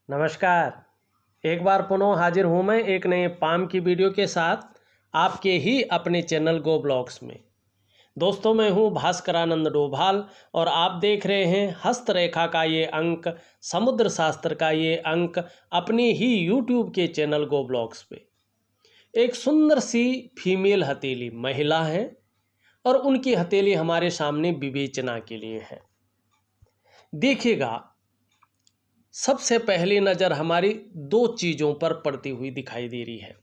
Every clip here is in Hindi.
नमस्कार। एक बार पुनः हाजिर हूँ मैं एक नए पाम की वीडियो के साथ आपके ही अपने चैनल गो ब्लॉग्स में। दोस्तों, मैं हूँ भास्करानंद डोभाल और आप देख रहे हैं हस्तरेखा का ये अंक, समुद्र शास्त्र का ये अंक अपनी ही यूट्यूब के चैनल गो ब्लॉग्स पे। एक सुंदर सी फीमेल हथेली महिला है और उनकी हथेली हमारे सामने विवेचना के लिए है। देखिएगा, सबसे पहली नज़र हमारी दो चीज़ों पर पड़ती हुई दिखाई दे रही है।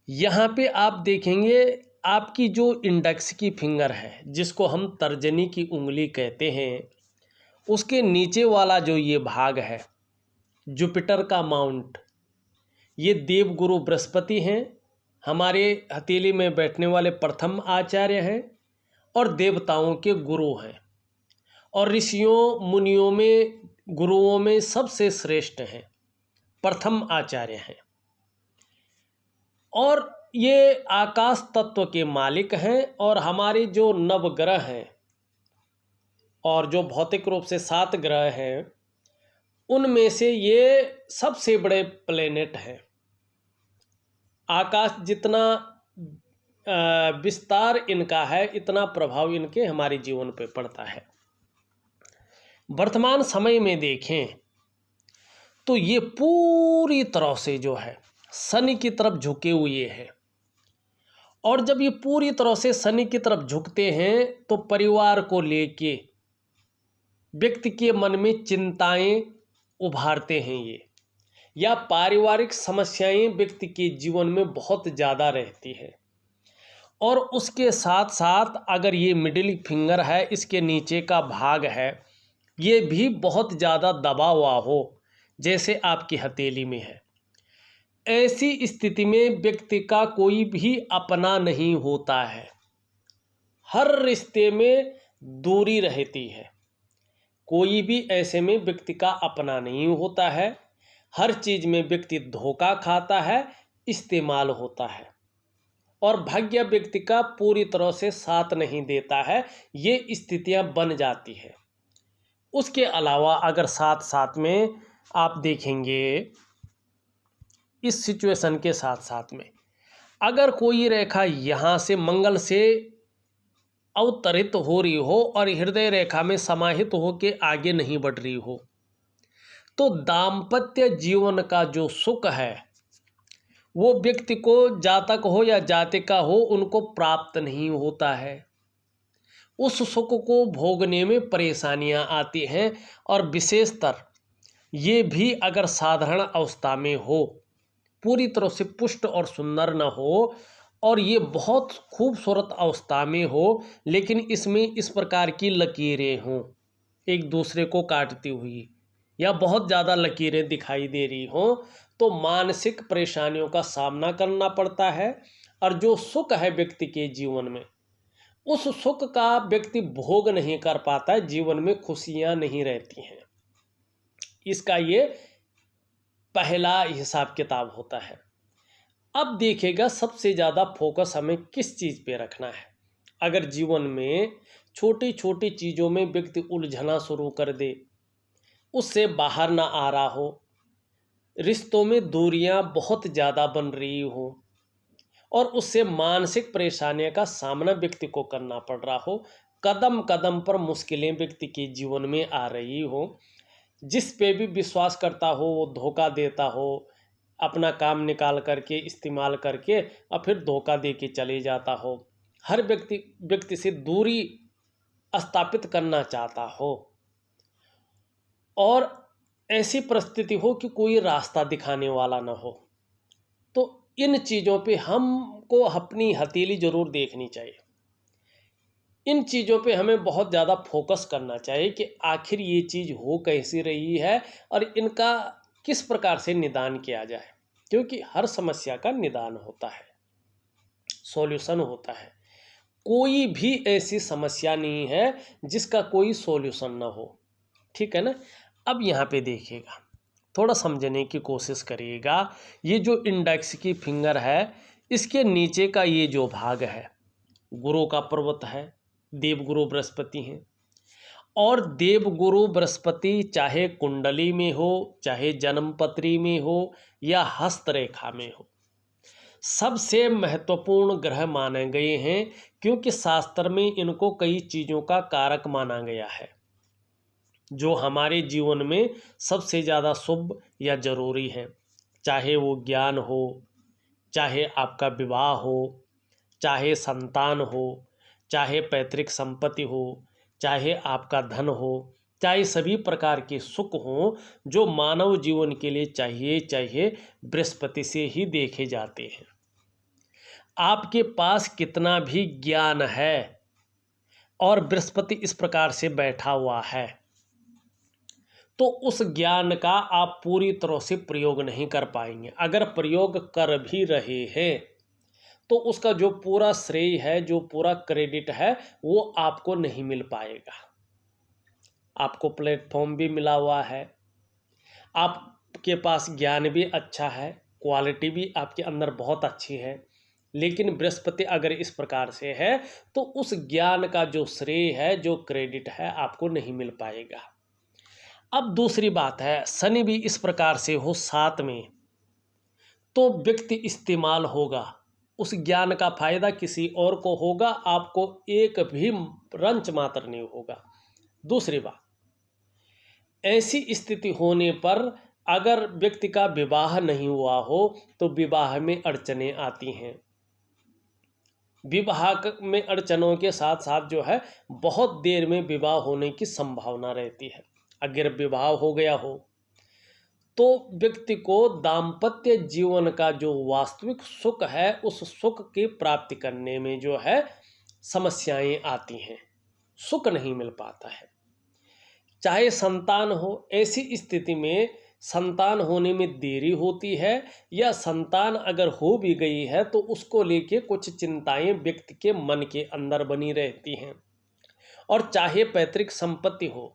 यहाँ पे आप देखेंगे आपकी जो इंडेक्स की फिंगर है, जिसको हम तर्जनी की उंगली कहते हैं, उसके नीचे वाला जो ये भाग है, जुपिटर का माउंट, ये देवगुरु बृहस्पति हैं, हमारे हथेली में बैठने वाले प्रथम आचार्य हैं और देवताओं के गुरु हैं और ऋषियों मुनियों में गुरुओं में सबसे श्रेष्ठ हैं, प्रथम आचार्य हैं। और ये आकाश तत्व के मालिक हैं और हमारे जो नवग्रह हैं और जो भौतिक रूप से 7 ग्रह हैं, उनमें से ये सबसे बड़े प्लेनेट हैं। आकाश जितना विस्तार इनका है, इतना प्रभाव इनके हमारे जीवन पे पड़ता है। वर्तमान समय में देखें तो ये पूरी तरह से जो है शनि की तरफ झुके हुए हैं और जब ये पूरी तरह से शनि की तरफ झुकते हैं तो परिवार को लेके व्यक्ति के मन में चिंताएं उभारते हैं ये, या पारिवारिक समस्याएं व्यक्ति के जीवन में बहुत ज़्यादा रहती है। और उसके साथ साथ अगर ये मिडिल फिंगर है, इसके नीचे का भाग है, ये भी बहुत ज़्यादा दबा हुआ हो, जैसे आपकी हथेली में है, ऐसी स्थिति में व्यक्ति का कोई भी अपना नहीं होता है। हर रिश्ते में दूरी रहती है, कोई भी ऐसे में व्यक्ति का अपना नहीं होता है। हर चीज़ में व्यक्ति धोखा खाता है, इस्तेमाल होता है और भाग्य व्यक्ति का पूरी तरह से साथ नहीं देता है। ये स्थितियां बन जाती है। उसके अलावा अगर साथ साथ में आप देखेंगे, इस सिचुएशन के साथ साथ में अगर कोई रेखा यहाँ से मंगल से अवतरित हो रही हो और हृदय रेखा में समाहित हो के आगे नहीं बढ़ रही हो, तो दाम्पत्य जीवन का जो सुख है वो व्यक्ति को, जातक हो या जातिका हो, उनको प्राप्त नहीं होता है। उस सुख को भोगने में परेशानियां आती हैं और विशेषतर ये भी अगर साधारण अवस्था में हो, पूरी तरह से पुष्ट और सुंदर न हो, और ये बहुत खूबसूरत अवस्था में हो लेकिन इसमें इस प्रकार की लकीरें हों एक दूसरे को काटती हुई, या बहुत ज़्यादा लकीरें दिखाई दे रही हों, तो मानसिक परेशानियों का सामना करना पड़ता है। और जो सुख है व्यक्ति के जीवन में, उस सुख का व्यक्ति भोग नहीं कर पाता है, जीवन में खुशियां नहीं रहती हैं। इसका ये पहला हिसाब किताब होता है। अब देखिएगा, सबसे ज़्यादा फोकस हमें किस चीज़ पे रखना है। अगर जीवन में छोटी छोटी चीज़ों में व्यक्ति उलझना शुरू कर दे, उससे बाहर ना आ रहा हो, रिश्तों में दूरियां बहुत ज़्यादा बन रही हो और उससे मानसिक परेशानियों का सामना व्यक्ति को करना पड़ रहा हो, कदम कदम पर मुश्किलें व्यक्ति के जीवन में आ रही हो, जिस पे भी विश्वास करता हो वो धोखा देता हो, अपना काम निकाल करके इस्तेमाल करके और फिर धोखा दे के चले जाता हो, हर व्यक्ति से दूरी स्थापित करना चाहता हो, और ऐसी परिस्थिति हो कि कोई रास्ता दिखाने वाला ना हो, तो इन चीज़ों पे हमको अपनी हथेली ज़रूर देखनी चाहिए। इन चीज़ों पे हमें बहुत ज़्यादा फोकस करना चाहिए कि आखिर ये चीज़ हो कैसी रही है और इनका किस प्रकार से निदान किया जाए, क्योंकि हर समस्या का निदान होता है, सॉल्यूशन होता है। कोई भी ऐसी समस्या नहीं है जिसका कोई सॉल्यूशन ना हो, ठीक है ना। अब यहाँ पे देखिएगा, थोड़ा समझने की कोशिश करिएगा। ये जो इंडेक्स की फिंगर है, इसके नीचे का ये जो भाग है, गुरु का पर्वत है, देवगुरु बृहस्पति हैं, और देवगुरु बृहस्पति चाहे कुंडली में हो, चाहे जन्मपत्री में हो या हस्तरेखा में हो, सबसे महत्वपूर्ण ग्रह माने गए हैं, क्योंकि शास्त्र में इनको कई चीज़ों का कारक माना गया है जो हमारे जीवन में सबसे ज़्यादा शुभ या ज़रूरी है। चाहे वो ज्ञान हो, चाहे आपका विवाह हो, चाहे संतान हो, चाहे पैतृक संपत्ति हो, चाहे आपका धन हो, चाहे सभी प्रकार के सुख हों जो मानव जीवन के लिए चाहिए बृहस्पति से ही देखे जाते हैं। आपके पास कितना भी ज्ञान है और बृहस्पति इस प्रकार से बैठा हुआ है तो उस ज्ञान का आप पूरी तरह से प्रयोग नहीं कर पाएंगे। अगर प्रयोग कर भी रहे हैं तो उसका जो पूरा श्रेय है, जो पूरा क्रेडिट है, वो आपको नहीं मिल पाएगा। आपको प्लेटफॉर्म भी मिला हुआ है, आपके पास ज्ञान भी अच्छा है, क्वालिटी भी आपके अंदर बहुत अच्छी है, लेकिन बृहस्पति अगर इस प्रकार से है तो उस ज्ञान का जो श्रेय है, जो क्रेडिट है, आपको नहीं मिल पाएगा। अब दूसरी बात है, शनि भी इस प्रकार से हो 7 में तो व्यक्ति इस्तेमाल होगा, उस ज्ञान का फायदा किसी और को होगा, आपको एक भी रंच मात्र नहीं होगा। दूसरी बात, ऐसी स्थिति होने पर अगर व्यक्ति का विवाह नहीं हुआ हो तो विवाह में अड़चनें आती हैं। विवाह में अड़चनों के साथ साथ जो है बहुत देर में विवाह होने की संभावना रहती है। अगर विवाह हो गया हो तो व्यक्ति को दाम्पत्य जीवन का जो वास्तविक सुख है उस सुख की प्राप्ति करने में जो है समस्याएं आती हैं, सुख नहीं मिल पाता है। चाहे संतान हो, ऐसी स्थिति में संतान होने में देरी होती है या संतान अगर हो भी गई है तो उसको लेके कुछ चिंताएं व्यक्ति के मन के अंदर बनी रहती हैं। और चाहे पैतृक संपत्ति हो,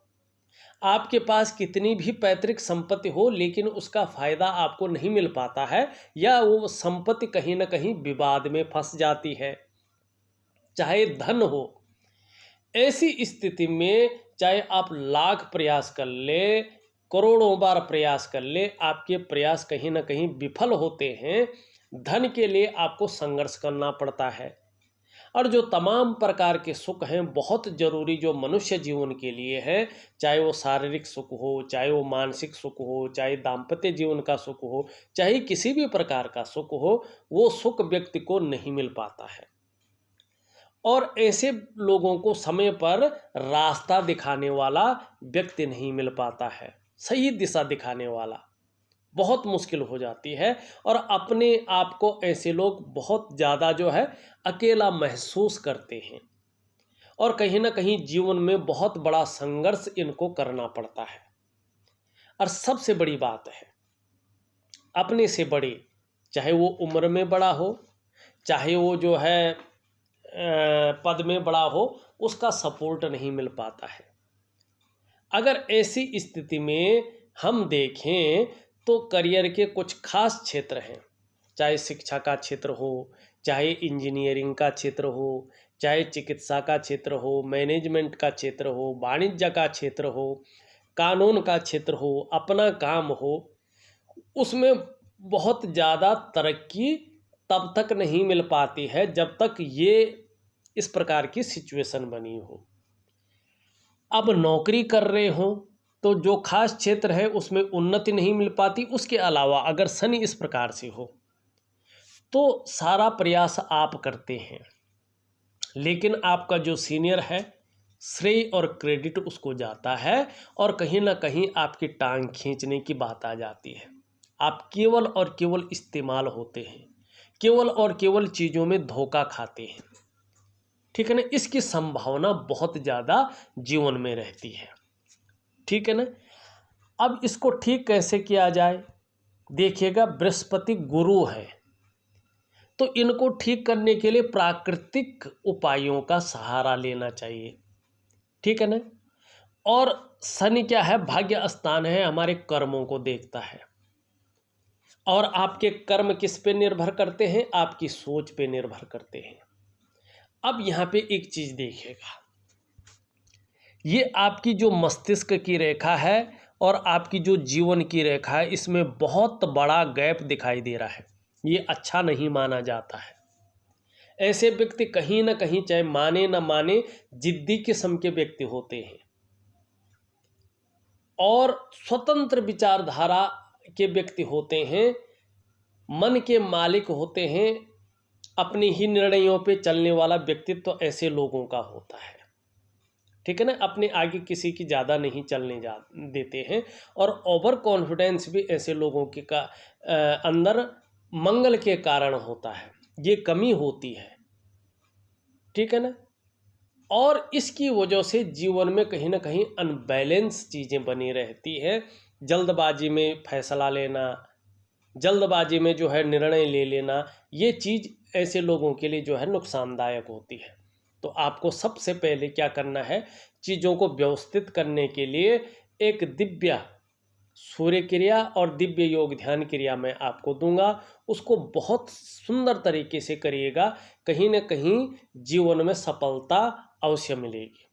आपके पास कितनी भी पैतृक संपत्ति हो लेकिन उसका फायदा आपको नहीं मिल पाता है या वो संपत्ति कहीं ना कहीं विवाद में फंस जाती है। चाहे धन हो, ऐसी स्थिति में चाहे आप लाख प्रयास कर ले, करोड़ों बार प्रयास कर ले, आपके प्रयास कहीं ना कहीं विफल होते हैं। धन के लिए आपको संघर्ष करना पड़ता है। और जो तमाम प्रकार के सुख हैं बहुत ज़रूरी जो मनुष्य जीवन के लिए है, चाहे वो शारीरिक सुख हो, चाहे वो मानसिक सुख हो, चाहे दाम्पत्य जीवन का सुख हो, चाहे किसी भी प्रकार का सुख हो, वो सुख व्यक्ति को नहीं मिल पाता है। और ऐसे लोगों को समय पर रास्ता दिखाने वाला व्यक्ति नहीं मिल पाता है, सही दिशा दिखाने वाला बहुत मुश्किल हो जाती है। और अपने आप को ऐसे लोग बहुत ज़्यादा जो है अकेला महसूस करते हैं और कहीं ना कहीं जीवन में बहुत बड़ा संघर्ष इनको करना पड़ता है। और सबसे बड़ी बात है, अपने से बड़े, चाहे वो उम्र में बड़ा हो, चाहे वो जो है पद में बड़ा हो, उसका सपोर्ट नहीं मिल पाता है। अगर ऐसी स्थिति में हम देखें तो करियर के कुछ खास क्षेत्र हैं, चाहे शिक्षा का क्षेत्र हो, चाहे इंजीनियरिंग का क्षेत्र हो, चाहे चिकित्सा का क्षेत्र हो, मैनेजमेंट का क्षेत्र हो, वाणिज्य का क्षेत्र हो, कानून का क्षेत्र हो, अपना काम हो, उसमें बहुत ज़्यादा तरक्की तब तक नहीं मिल पाती है जब तक ये इस प्रकार की सिचुएशन बनी हो। अब नौकरी कर रहे हो तो जो खास क्षेत्र है उसमें उन्नति नहीं मिल पाती। उसके अलावा अगर शनि इस प्रकार से हो तो सारा प्रयास आप करते हैं लेकिन आपका जो सीनियर है श्रेय और क्रेडिट उसको जाता है और कहीं ना कहीं आपकी टांग खींचने की बात आ जाती है। आप केवल और केवल इस्तेमाल होते हैं, केवल और केवल चीज़ों में धोखा खाते हैं, ठीक है ना। इसकी संभावना बहुत ज़्यादा जीवन में रहती है, ठीक है ना। अब इसको ठीक कैसे किया जाए, देखिएगा बृहस्पति गुरु है तो इनको ठीक करने के लिए प्राकृतिक उपायों का सहारा लेना चाहिए, ठीक है ना। और शनि क्या है, भाग्य स्थान है, हमारे कर्मों को देखता है और आपके कर्म किस पे निर्भर करते हैं, आपकी सोच पे निर्भर करते हैं। अब यहाँ पे एक चीज़ देखिएगा ये आपकी जो मस्तिष्क की रेखा है और आपकी जो जीवन की रेखा है, इसमें बहुत बड़ा गैप दिखाई दे रहा है। ये अच्छा नहीं माना जाता है। ऐसे व्यक्ति कहीं ना कहीं, चाहे माने ना माने, जिद्दी किस्म के व्यक्ति होते हैं और स्वतंत्र विचारधारा के व्यक्ति होते हैं, मन के मालिक होते हैं, अपने ही निर्णयों पे चलने वाला व्यक्तित्व तो ऐसे लोगों का होता है। ठीक है ना, अपने आगे किसी की ज़्यादा नहीं चलने देते हैं। और ओवर कॉन्फिडेंस भी ऐसे लोगों के अंदर मंगल के कारण होता है, ये कमी होती है। ठीक है ना, और इसकी वजह से जीवन में कहीं ना कहीं अनबैलेंस चीज़ें बनी रहती हैं। जल्दबाजी में फैसला लेना, जल्दबाजी में जो है निर्णय ले लेना, ये चीज़ ऐसे लोगों के लिए जो है नुकसानदायक होती है। तो आपको सबसे पहले क्या करना है, चीज़ों को व्यवस्थित करने के लिए एक दिव्य सूर्य क्रिया और दिव्य योग ध्यान क्रिया मैं आपको दूंगा, उसको बहुत सुंदर तरीके से करिएगा, कहीं ना कहीं जीवन में सफलता अवश्य मिलेगी।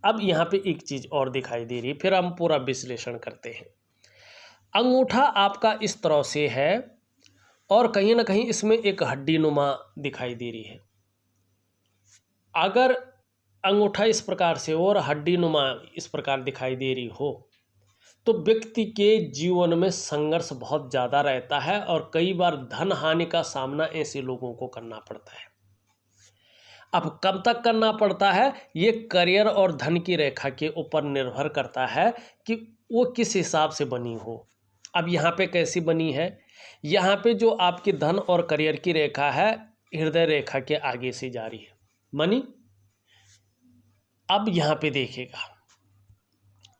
अब यहाँ पे एक चीज़ और दिखाई दे रही है, फिर हम पूरा विश्लेषण करते हैं। अंगूठा आपका इस तरह से है और कहीं ना कहीं इसमें एक हड्डी नुमा दिखाई दे रही है। अगर अंगूठा इस प्रकार से और हड्डी नुमा इस प्रकार दिखाई दे रही हो तो व्यक्ति के जीवन में संघर्ष बहुत ज़्यादा रहता है और कई बार धन हानि का सामना ऐसे लोगों को करना पड़ता है। अब कब तक करना पड़ता है, ये करियर और धन की रेखा के ऊपर निर्भर करता है कि वो किस हिसाब से बनी हो। अब यहाँ पे कैसी बनी है, यहाँ पे जो आपकी धन और करियर की रेखा है हृदय रेखा के आगे से जा रही है मनी। अब यहाँ पे देखिएगा,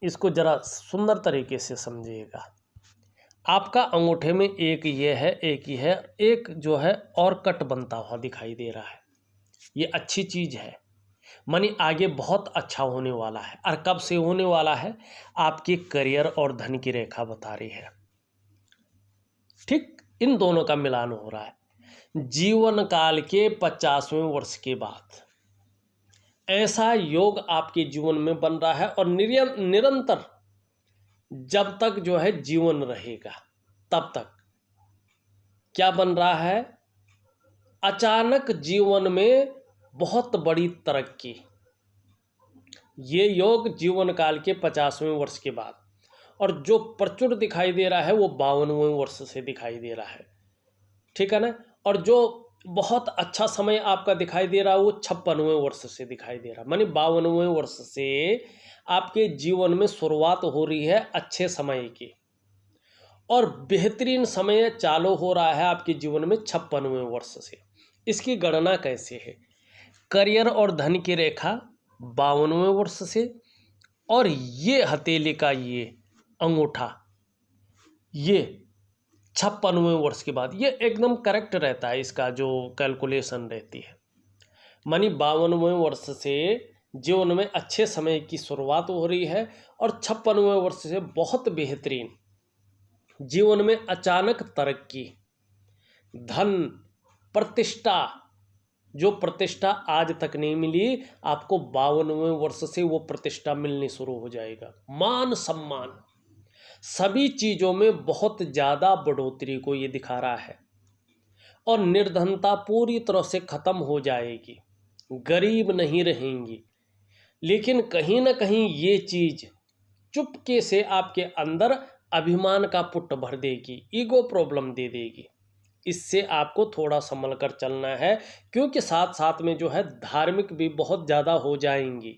इसको जरा सुंदर तरीके से समझिएगा। आपका अंगूठे में एक ये है, एक ये है, एक जो है और कट बनता हुआ दिखाई दे रहा है। ये अच्छी चीज़ है, मनी आगे बहुत अच्छा होने वाला है। और कब से होने वाला है, आपके करियर और धन की रेखा बता रही है। ठीक, इन दोनों का मिलान हो रहा है जीवन काल के 50वें वर्ष के बाद। ऐसा योग आपके जीवन में बन रहा है और निरंतर जब तक जो है जीवन रहेगा तब तक क्या बन रहा है, अचानक जीवन में बहुत बड़ी तरक्की। ये योग जीवन काल के 50वें वर्ष के बाद, और जो प्रचुर दिखाई दे रहा है वो 52वें वर्ष से दिखाई दे रहा है। ठीक है ना, और जो बहुत अच्छा समय आपका दिखाई दे रहा है वो 56वें वर्ष से दिखाई दे रहा है। मानी 52वें वर्ष से आपके जीवन में शुरुआत हो रही है अच्छे समय की, और बेहतरीन समय चालू हो रहा है आपके जीवन में 56वें वर्ष से। इसकी गणना कैसे है, करियर और धन की रेखा 52वें वर्ष से, और ये हथेली का ये अंगूठा ये 56वें वर्ष के बाद। ये एकदम करेक्ट रहता है, इसका जो कैलकुलेशन रहती है। मानी 52वें वर्ष से जीवन में अच्छे समय की शुरुआत हो रही है और 56वें वर्ष से बहुत बेहतरीन जीवन में अचानक तरक्की, धन, प्रतिष्ठा। जो प्रतिष्ठा आज तक नहीं मिली, आपको 52वें वर्ष से वो प्रतिष्ठा मिलनी शुरू हो जाएगा। मान सम्मान, सभी चीज़ों में बहुत ज़्यादा बढ़ोतरी को ये दिखा रहा है। और निर्धनता पूरी तरह से ख़त्म हो जाएगी, गरीब नहीं रहेंगी। लेकिन कहीं ना कहीं ये चीज़ चुपके से आपके अंदर अभिमान का पुट भर देगी, ईगो प्रॉब्लम दे देगी। इससे आपको थोड़ा संभल कर चलना है, क्योंकि साथ साथ में जो है धार्मिक भी बहुत ज़्यादा हो जाएंगी।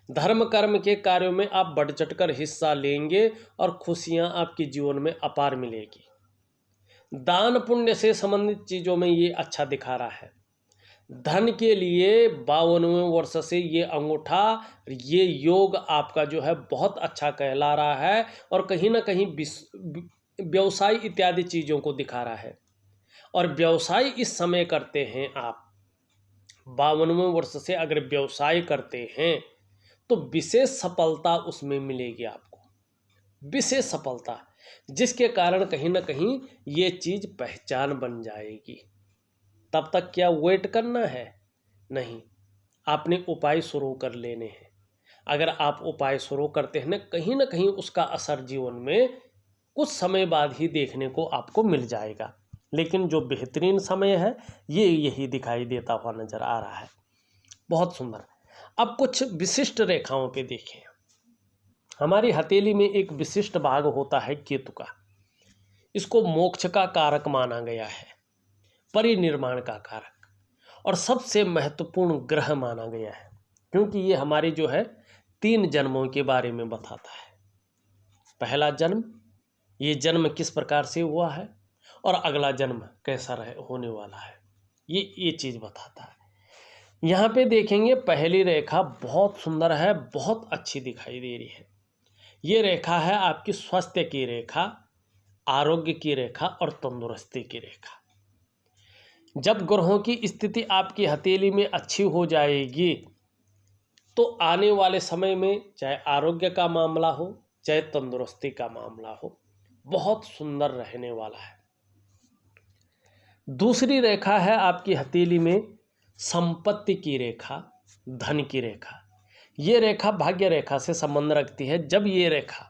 धर्म कर्म के कार्यों में आप बढ़ चढ़ कर हिस्सा लेंगे और खुशियां आपके जीवन में अपार मिलेगी। दान पुण्य से संबंधित चीज़ों में ये अच्छा दिखा रहा है। धन के लिए 52वें वर्ष से ये अंगूठा, ये योग आपका जो है बहुत अच्छा कहला रहा है, और कहीं ना कहीं व्यवसाय इत्यादि चीज़ों को दिखा रहा है। और व्यवसाय इस समय करते हैं आप 52वें वर्ष से, अगर व्यवसाय करते हैं तो विशेष सफलता उसमें मिलेगी आपको, विशेष सफलता, जिसके कारण कहीं ना कहीं ये चीज़ पहचान बन जाएगी। तब तक क्या वेट करना है, नहीं, आपने उपाय शुरू कर लेने हैं। अगर आप उपाय शुरू करते हैं ना कहीं उसका असर जीवन में कुछ समय बाद ही देखने को आपको मिल जाएगा। लेकिन जो बेहतरीन समय है ये यही दिखाई देता हुआ नज़र आ रहा है। बहुत सुंदर। अब कुछ विशिष्ट रेखाओं पे देखें। हमारी हथेली में एक विशिष्ट भाग होता है केतु का। इसको मोक्ष का कारक माना गया है, परिनिर्माण का कारक, और सबसे महत्वपूर्ण ग्रह माना गया है, क्योंकि ये हमारे जो है 3 जन्मों के बारे में बताता है। पहला जन्म, ये जन्म किस प्रकार से हुआ है, और अगला जन्म कैसा होने वाला है, ये चीज़ बताता है। यहाँ पे देखेंगे पहली रेखा बहुत सुंदर है, बहुत अच्छी दिखाई दे रही है। ये रेखा है आपकी स्वास्थ्य की रेखा, आरोग्य की रेखा और तंदुरुस्ती की रेखा। जब ग्रहों की स्थिति आपकी हथेली में अच्छी हो जाएगी तो आने वाले समय में चाहे आरोग्य का मामला हो चाहे तंदुरुस्ती का मामला हो, बहुत सुंदर रहने वाला है। दूसरी रेखा है आपकी हथेली में संपत्ति की रेखा, धन की रेखा। ये रेखा भाग्य रेखा से संबंध रखती है। जब ये रेखा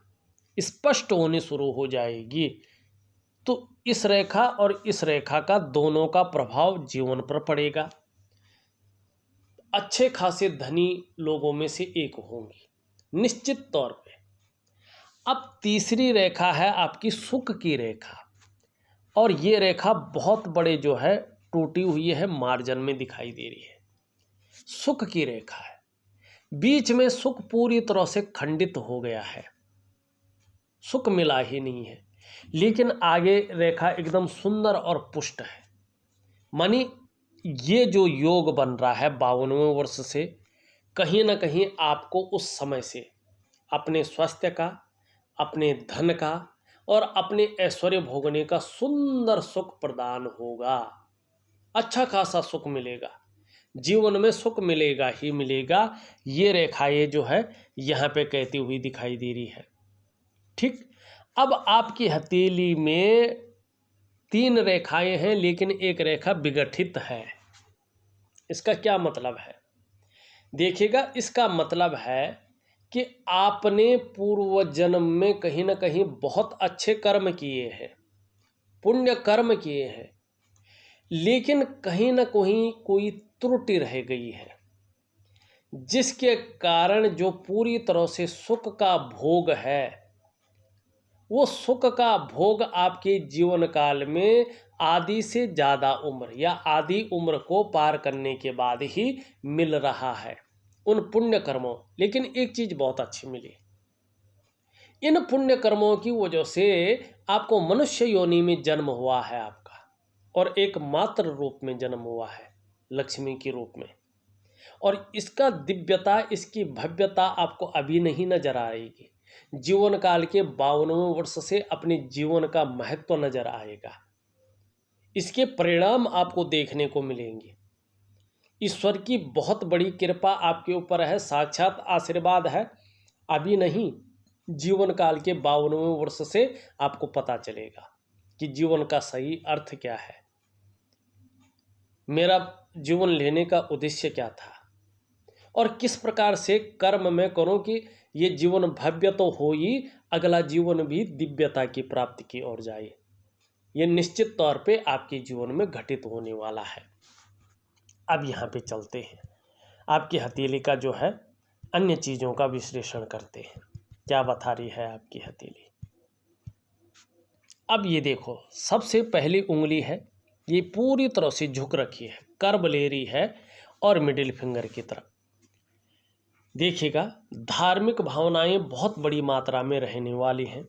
स्पष्ट होनी शुरू हो जाएगी तो इस रेखा और इस रेखा का दोनों का प्रभाव जीवन पर पड़ेगा। अच्छे खासे धनी लोगों में से एक होंगी निश्चित तौर पे। अब तीसरी रेखा है आपकी सुख की रेखा, और ये रेखा बहुत बड़े जो है टूटी हुई है, मार्जिन में दिखाई दे रही है। सुख की रेखा है, बीच में सुख पूरी तरह से खंडित हो गया है, सुख मिला ही नहीं है। लेकिन आगे रेखा एकदम सुंदर और पुष्ट है। मानी ये जो योग बन रहा है 52वें वर्ष से, कहीं ना कहीं आपको उस समय से अपने स्वास्थ्य का, अपने धन का और अपने ऐश्वर्य भोगने का सुंदर सुख प्रदान होगा। अच्छा खासा सुख मिलेगा, जीवन में सुख मिलेगा ही मिलेगा। ये रेखाएं जो है यहाँ पे कहती हुई दिखाई दे रही है। ठीक। अब आपकी हथेली में 3 रेखाएं हैं, लेकिन एक रेखा विगठित है। इसका क्या मतलब है? देखिएगा, इसका मतलब है कि आपने पूर्व जन्म में कहीं ना कहीं बहुत अच्छे कर्म किए हैं, पुण्य कर्म किए हैं, लेकिन कहीं ना कहीं कोई त्रुटि रह गई है, जिसके कारण जो पूरी तरह से सुख का भोग है, वो सुख का भोग आपके जीवन काल में आधी से ज़्यादा उम्र या आधी उम्र को पार करने के बाद ही मिल रहा है उन पुण्य कर्मों। लेकिन एक चीज़ बहुत अच्छी मिली, इन पुण्य कर्मों की वजह से आपको मनुष्य योनि में जन्म हुआ है आपका, और एक मात्र रूप में जन्म हुआ है, लक्ष्मी के रूप में। और इसका दिव्यता, इसकी भव्यता आपको अभी नहीं नजर आएगी, जीवन काल के 52वें वर्ष से अपने जीवन का महत्व नजर आएगा। इसके परिणाम आपको देखने को मिलेंगे। ईश्वर की बहुत बड़ी कृपा आपके ऊपर है, साक्षात आशीर्वाद है। अभी नहीं, जीवन काल के 52वें वर्ष से आपको पता चलेगा कि जीवन का सही अर्थ क्या है, मेरा जीवन लेने का उद्देश्य क्या था, और किस प्रकार से कर्म मैं करूं कि ये जीवन भव्य तो हो ही, अगला जीवन भी दिव्यता की प्राप्ति की ओर जाए। ये निश्चित तौर पे आपके जीवन में घटित होने वाला है। अब यहाँ पे चलते हैं, आपकी हथेली का जो है अन्य चीज़ों का विश्लेषण करते हैं। क्या बता रही है आपकी हथेली? अब ये देखो, सबसे पहली उंगली है, ये पूरी तरह से झुक रखी है, कर्व ले रही है और मिडिल फिंगर की तरफ। देखिएगा, धार्मिक भावनाएं बहुत बड़ी मात्रा में रहने वाली हैं,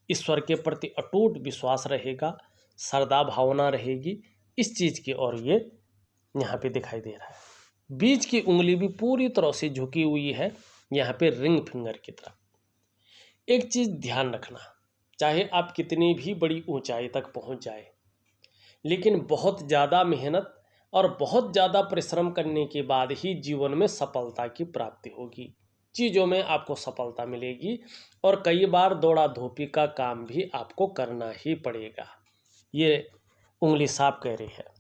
ईश्वर के प्रति अटूट विश्वास रहेगा, श्रद्धा भावना रहेगी, इस चीज़ की ओर ये यहाँ पे दिखाई दे रहा है। बीच की उंगली भी पूरी तरह से झुकी हुई है, यहाँ पे रिंग फिंगर की तरफ। एक चीज़ ध्यान रखना, चाहे आप कितनी भी बड़ी ऊंचाई तक पहुँच जाए, लेकिन बहुत ज़्यादा मेहनत और बहुत ज़्यादा परिश्रम करने के बाद ही जीवन में सफलता की प्राप्ति होगी, चीज़ों में आपको सफलता मिलेगी, और कई बार दौड़ा धूपी का काम भी आपको करना ही पड़ेगा। ये उंगली साफ कह रही है।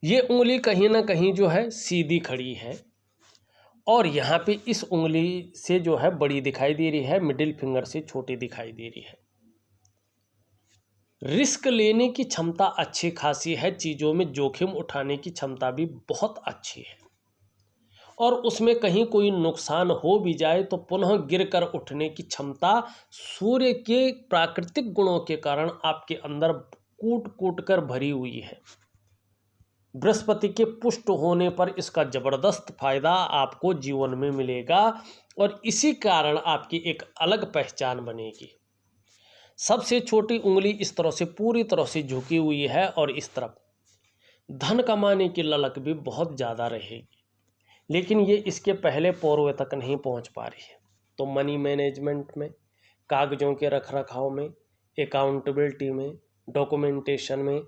ये उंगली कहीं ना कहीं जो है सीधी खड़ी है, और यहाँ पे इस उंगली से जो है बड़ी दिखाई दे रही है, मिडिल फिंगर से छोटी दिखाई दे रही है। रिस्क लेने की क्षमता अच्छी खासी है, चीज़ों में जोखिम उठाने की क्षमता भी बहुत अच्छी है, और उसमें कहीं कोई नुकसान हो भी जाए तो पुनः गिरकर उठने की क्षमता सूर्य के प्राकृतिक गुणों के कारण आपके अंदर कूट कूट कर भरी हुई है। बृहस्पति के पुष्ट होने पर इसका जबरदस्त फायदा आपको जीवन में मिलेगा, और इसी कारण आपकी एक अलग पहचान बनेगी। सबसे छोटी उंगली इस तरह से पूरी तरह से झुकी हुई है, और इस तरफ धन कमाने की ललक भी बहुत ज़्यादा रहेगी, लेकिन ये इसके पहले पोर्वे तक नहीं पहुंच पा रही है। तो मनी मैनेजमेंट में, कागज़ों के रख रखाव में, अकाउंटेबिलिटी में, डॉक्यूमेंटेशन में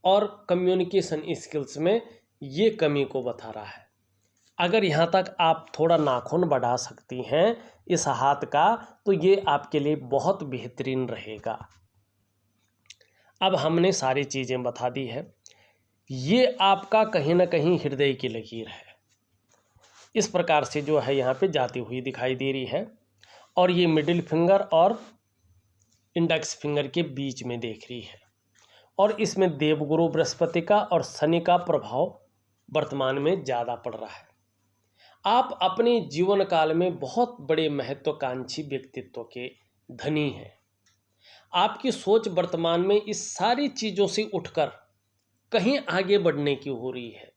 और कम्युनिकेशन स्किल्स में ये कमी को बता रहा है। अगर यहाँ तक आप थोड़ा नाखून बढ़ा सकती हैं इस हाथ का, तो ये आपके लिए बहुत बेहतरीन रहेगा। अब हमने सारी चीज़ें बता दी है। ये आपका कहीं ना कहीं हृदय की लकीर है, इस प्रकार से जो है यहाँ पे जाती हुई दिखाई दे रही है, और ये मिडिल फिंगर और इंडेक्स फिंगर के बीच में देख रही है, और इसमें देवगुरु बृहस्पति का और शनि का प्रभाव वर्तमान में ज़्यादा पड़ रहा है। आप अपने जीवन काल में बहुत बड़े महत्वाकांक्षी व्यक्तित्व के धनी हैं। आपकी सोच वर्तमान में इस सारी चीज़ों से उठकर कहीं आगे बढ़ने की हो रही है।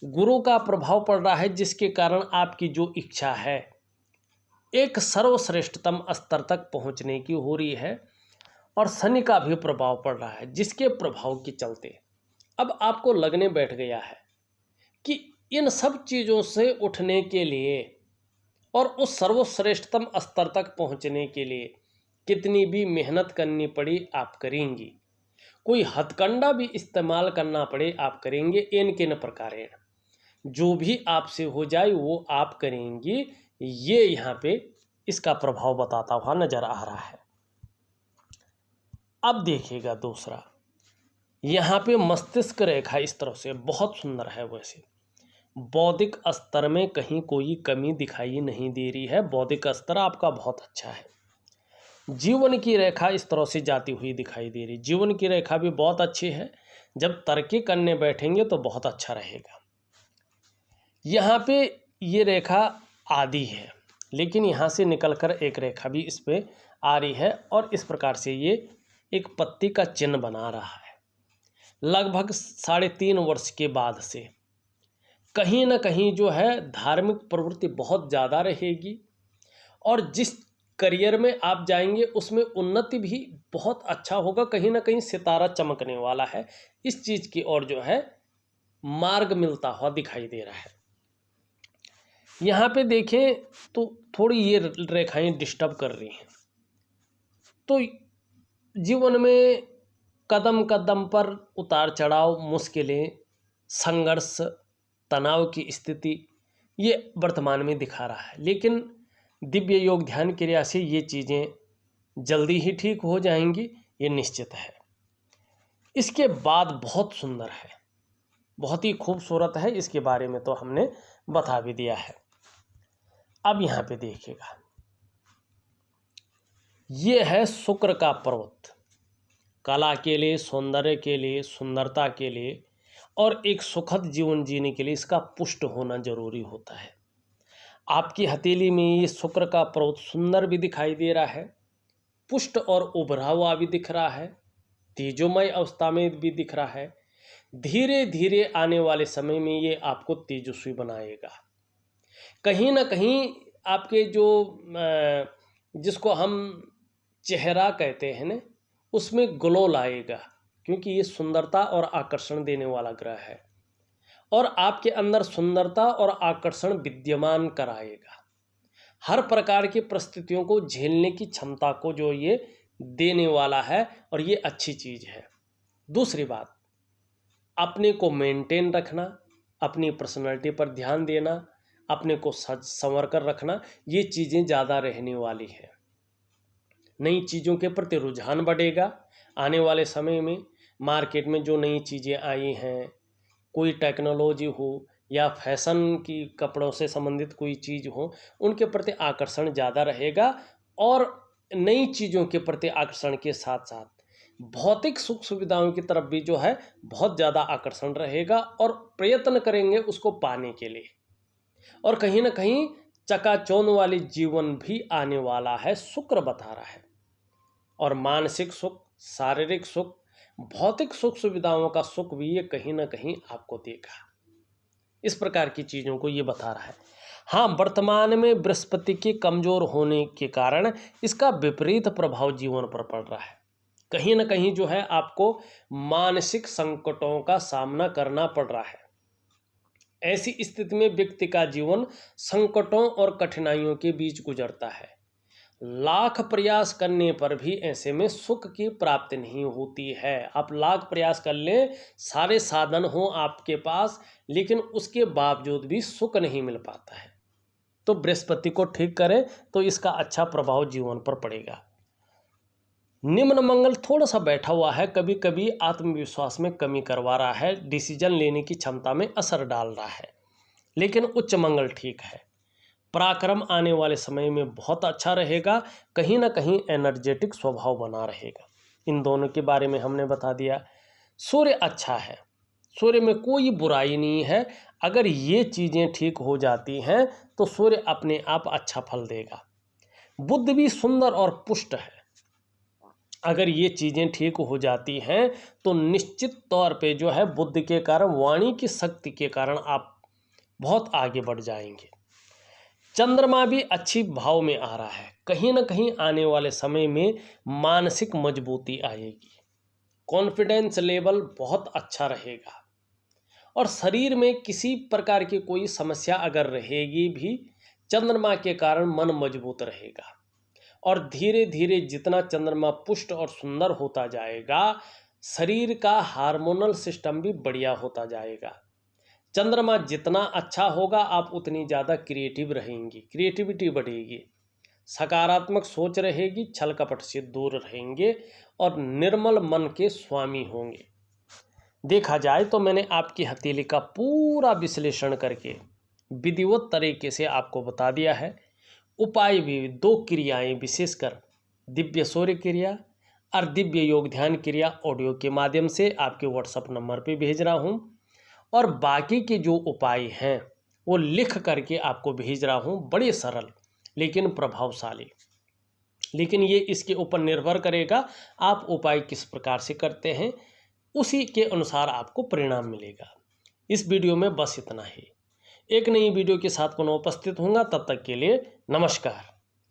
गुरु का प्रभाव पड़ रहा है, जिसके कारण आपकी जो इच्छा है एक सर्वश्रेष्ठतम स्तर तक पहुंचने की हो रही है, और शनि का भी प्रभाव पड़ रहा है, जिसके प्रभाव के चलते अब आपको लगने बैठ गया है कि इन सब चीज़ों से उठने के लिए और उस सर्वश्रेष्ठतम स्तर तक पहुंचने के लिए कितनी भी मेहनत करनी पड़ी आप करेंगी, कोई हथकंडा भी इस्तेमाल करना पड़े आप करेंगे, इन किन प्रकारेण जो भी आपसे हो जाए वो आप करेंगी। ये यहाँ पे इसका प्रभाव बताता हुआ नजर आ रहा है। अब देखिएगा दूसरा, यहाँ पे मस्तिष्क रेखा इस तरह से बहुत सुंदर है। वैसे बौद्धिक स्तर में कहीं कोई कमी दिखाई नहीं दे रही है, बौद्धिक स्तर आपका बहुत अच्छा है। जीवन की रेखा इस तरह से जाती हुई दिखाई दे रही, जीवन की रेखा भी बहुत अच्छी है। जब तरक्की करने बैठेंगे तो बहुत अच्छा रहेगा। यहाँ पे ये रेखा आदि है, लेकिन यहाँ से निकलकर एक रेखा भी इस पे आ रही है, और इस प्रकार से ये एक पत्ती का चिन्ह बना रहा है। लगभग 3.5 वर्ष के बाद से कहीं ना कहीं जो है धार्मिक प्रवृत्ति बहुत ज़्यादा रहेगी, और जिस करियर में आप जाएंगे उसमें उन्नति भी बहुत अच्छा होगा। कहीं ना कहीं सितारा चमकने वाला है, इस चीज़ की ओर जो है मार्ग मिलता हुआ दिखाई दे रहा है। यहाँ पे देखें तो थोड़ी ये रेखाएं डिस्टर्ब कर रही हैं, तो जीवन में कदम कदम पर उतार चढ़ाव, मुश्किलें, संघर्ष, तनाव की स्थिति ये वर्तमान में दिखा रहा है। लेकिन दिव्य योग ध्यान क्रिया से ये चीज़ें जल्दी ही ठीक हो जाएंगी, ये निश्चित है। इसके बाद बहुत सुंदर है, बहुत ही खूबसूरत है, इसके बारे में तो हमने बता भी दिया है। अब यहाँ पे देखिएगा, ये है शुक्र का पर्वत, कला के लिए, सौंदर्य के लिए, सुंदरता के लिए और एक सुखद जीवन जीने के लिए इसका पुष्ट होना जरूरी होता है। आपकी हथेली में ये शुक्र का पर्वत सुंदर भी दिखाई दे रहा है, पुष्ट और उभरा हुआ भी दिख रहा है, तेजोमय अवस्था में भी दिख रहा है। धीरे धीरे आने वाले समय में ये आपको तेजस्वी बनाएगा। कहीं ना कहीं आपके जो जिसको हम चेहरा कहते हैं ना, उसमें ग्लो लाएगा, क्योंकि ये सुंदरता और आकर्षण देने वाला ग्रह है, और आपके अंदर सुंदरता और आकर्षण विद्यमान कराएगा। हर प्रकार की परिस्थितियों को झेलने की क्षमता को जो ये देने वाला है, और ये अच्छी चीज़ है। दूसरी बात, अपने को मेंटेन रखना, अपनी पर्सनालिटी पर ध्यान देना, अपने को सज संवर कर रखना, ये चीज़ें ज़्यादा रहने वाली है। नई चीज़ों के प्रति रुझान बढ़ेगा। आने वाले समय में मार्केट में जो नई चीज़ें आई हैं, कोई टेक्नोलॉजी हो या फैशन की कपड़ों से संबंधित कोई चीज़ हो, उनके प्रति आकर्षण ज़्यादा रहेगा। और नई चीज़ों के प्रति आकर्षण के साथ साथ भौतिक सुख सुविधाओं की तरफ भी जो है बहुत ज़्यादा आकर्षण रहेगा और प्रयत्न करेंगे उसको पाने के लिए। और कहीं ना कहीं चकाचौंध वाली जीवन भी आने वाला है, शुक्र बता रहा है। और मानसिक सुख, शारीरिक सुख, भौतिक सुख सुविधाओं का सुख भी ये कहीं ना कहीं आपको देगा। इस प्रकार की चीज़ों को ये बता रहा है। हाँ, वर्तमान में बृहस्पति के कमज़ोर होने के कारण इसका विपरीत प्रभाव जीवन पर पड़ रहा है। कहीं ना कहीं जो है आपको मानसिक संकटों का सामना करना पड़ रहा है। ऐसी स्थिति में व्यक्ति का जीवन संकटों और कठिनाइयों के बीच गुजरता है। लाख प्रयास करने पर भी ऐसे में सुख की प्राप्ति नहीं होती है। आप लाख प्रयास कर लें, सारे साधन हों आपके पास, लेकिन उसके बावजूद भी सुख नहीं मिल पाता है। तो बृहस्पति को ठीक करें तो इसका अच्छा प्रभाव जीवन पर पड़ेगा। निम्न मंगल थोड़ा सा बैठा हुआ है, कभी कभी आत्मविश्वास में कमी करवा रहा है, डिसीजन लेने की क्षमता में असर डाल रहा है। लेकिन उच्च मंगल ठीक है। पराक्रम आने वाले समय में बहुत अच्छा रहेगा, कहीं ना कहीं एनर्जेटिक स्वभाव बना रहेगा। इन दोनों के बारे में हमने बता दिया। सूर्य अच्छा है, सूर्य में कोई बुराई नहीं है। अगर ये चीज़ें ठीक हो जाती हैं तो सूर्य अपने आप अच्छा फल देगा। बुध भी सुंदर और पुष्ट है। अगर ये चीज़ें ठीक हो जाती हैं तो निश्चित तौर पे जो है बुध के कारण, वाणी की शक्ति के कारण आप बहुत आगे बढ़ जाएंगे। चंद्रमा भी अच्छी भाव में आ रहा है। कहीं ना कहीं आने वाले समय में मानसिक मजबूती आएगी, कॉन्फिडेंस लेवल बहुत अच्छा रहेगा। और शरीर में किसी प्रकार की कोई समस्या अगर रहेगी भी, चंद्रमा के कारण मन मजबूत रहेगा। और धीरे धीरे जितना चंद्रमा पुष्ट और सुंदर होता जाएगा, शरीर का हार्मोनल सिस्टम भी बढ़िया होता जाएगा। चंद्रमा जितना अच्छा होगा आप उतनी ज़्यादा क्रिएटिव रहेंगी, क्रिएटिविटी बढ़ेगी, सकारात्मक सोच रहेगी, छल कपट से दूर रहेंगे और निर्मल मन के स्वामी होंगे। देखा जाए तो मैंने आपकी हथेली का पूरा विश्लेषण करके विधिवत तरीके से आपको बता दिया है। उपाय भी, 2 क्रियाएं विशेषकर दिव्य सूर्य क्रिया और दिव्य योग ध्यान क्रिया ऑडियो के माध्यम से आपके व्हाट्सएप नंबर पे भेज रहा हूँ। और बाकी के जो उपाय हैं वो लिख करके आपको भेज रहा हूँ, बड़े सरल लेकिन प्रभावशाली। लेकिन ये इसके ऊपर निर्भर करेगा आप उपाय किस प्रकार से करते हैं, उसी के अनुसार आपको परिणाम मिलेगा। इस वीडियो में बस इतना ही। एक नई वीडियो के साथ पुनः उपस्थित होऊंगा, तब तक के लिए नमस्कार।